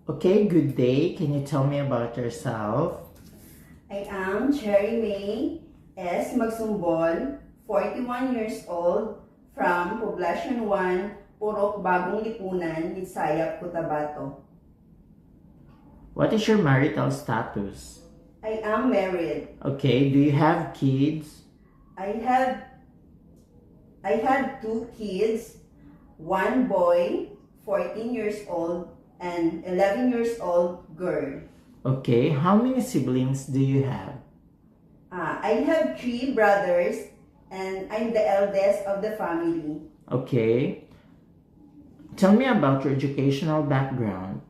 Okay, good day. Can you tell me about yourself? I am Cherry May S. Magsumbol, 41 years old, from Poblacion 1, Purok Bagong Lipunan, Lisayap, Cotabato. What is your marital status? I am married. Okay, do you have kids? I had two kids, one boy, 14 years old, and 11 years old girl. Okay, how many siblings do you have? I have three brothers, and I'm the eldest of the family. Okay, tell me about your educational background.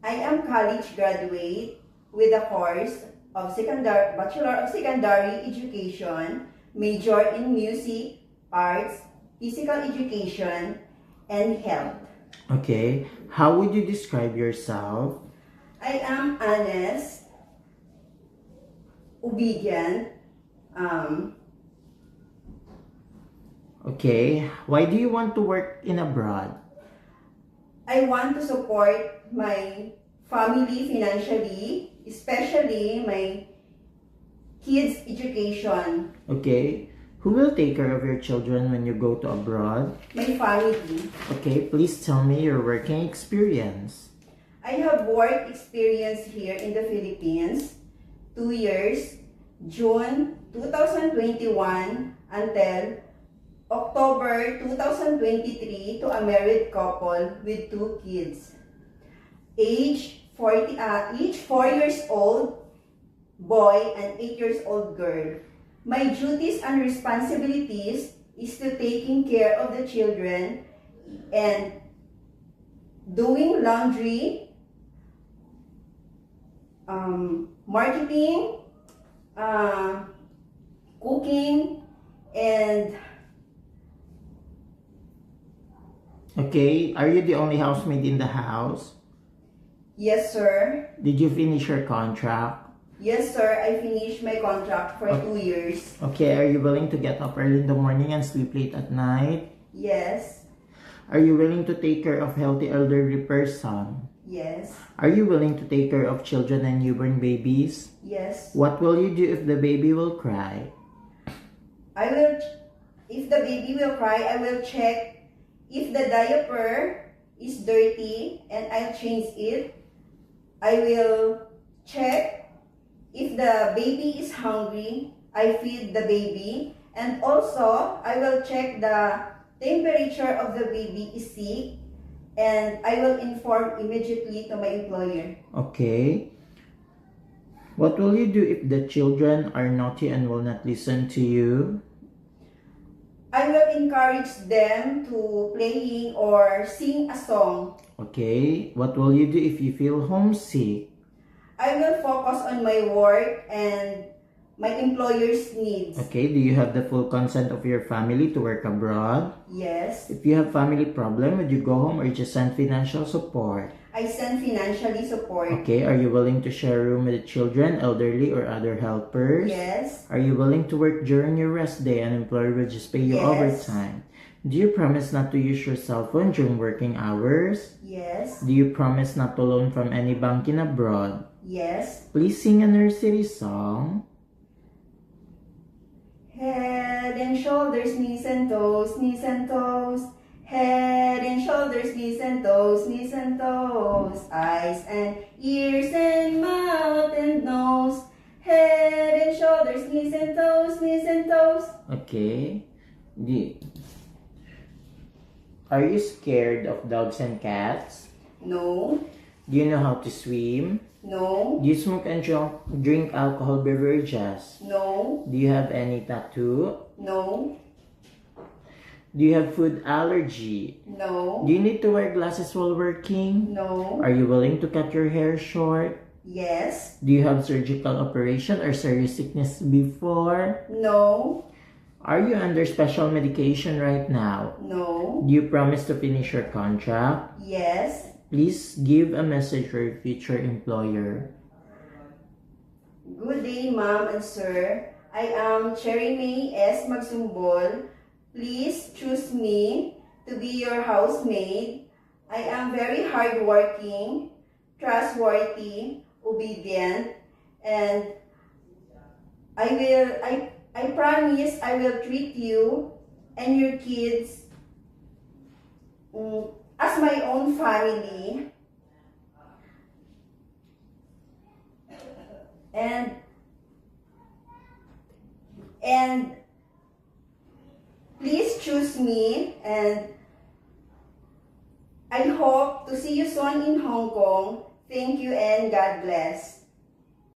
I am college graduate with a course of Bachelor of Secondary Education, major in music, arts, physical education, and health. Okay, how would you describe yourself? I am honest, obedient, Okay, why do you want to work in abroad? I want to support my family financially, especially my kids' education, Okay, who will take care of your children when you go to abroad? my family. Okay, please tell me your working experience. I have work experience here in the Philippines, 2 years, June 2021 until October 2023 to a married couple with two kids. Each 4 years old boy and 8 years old girl. My duties and responsibilities is to taking care of the children and doing laundry, marketing, cooking, and Okay, are you the only housemaid in the house? yes sir. Did you finish your contract? Yes sir, I finished my contract for 2 years. Okay, are you willing to get up early in the morning and sleep late at night? Yes, Are you willing to take care of healthy elderly person? yes, Are you willing to take care of children and newborn babies? yes. What will you do if the baby will cry? If the baby will cry, I will check if the diaper is dirty and I'll change it. I will check if the baby is hungry, I feed the baby. And also, I will check the temperature of the baby is sick and I will inform immediately to my employer. Okay. What will you do if the children are naughty and will not listen to you? I will encourage them to playing or sing a song. Okay. What will you do if you feel homesick? I will focus on my work and my employer's needs. Okay. Do you have the full consent of your family to work abroad? Yes. If you have family problem, would you go home or just send financial support? I send financially support. Okay, are you willing to share a room with children, elderly, or other helpers? Yes. Are you willing to work during your rest day and employer will just pay you Yes. overtime? Do you promise not to use your cell phone during working hours? Yes. Do you promise not to loan from any bank in abroad? Yes. Please sing a nursery song. Head and shoulders, knees and toes, knees and toes. Head and shoulders, knees and toes, knees and toes. Eyes and ears and mouth and nose. Head and shoulders, knees and toes, knees and toes. Okay. Are you scared of dogs and cats? No. Do you know how to swim? No. Do you smoke and drink alcohol beverages? No. Do you have any tattoo? No. Do you have food allergy? No. Do you need to wear glasses while working? No. Are you willing to cut your hair short? Yes. Do you have surgical operation or serious sickness before? No. Are you under special medication right now? No. Do you promise to finish your contract? Yes. Please give a message for your future employer. Good day, ma'am and sir. I am Cherry May S. Magsumbol. Please choose me to be your housemaid. I am very hardworking, trustworthy, obedient, and I promise I will treat you and your kids as my own family. And please choose me, and I hope to see you soon in Hong Kong. Thank you and God bless.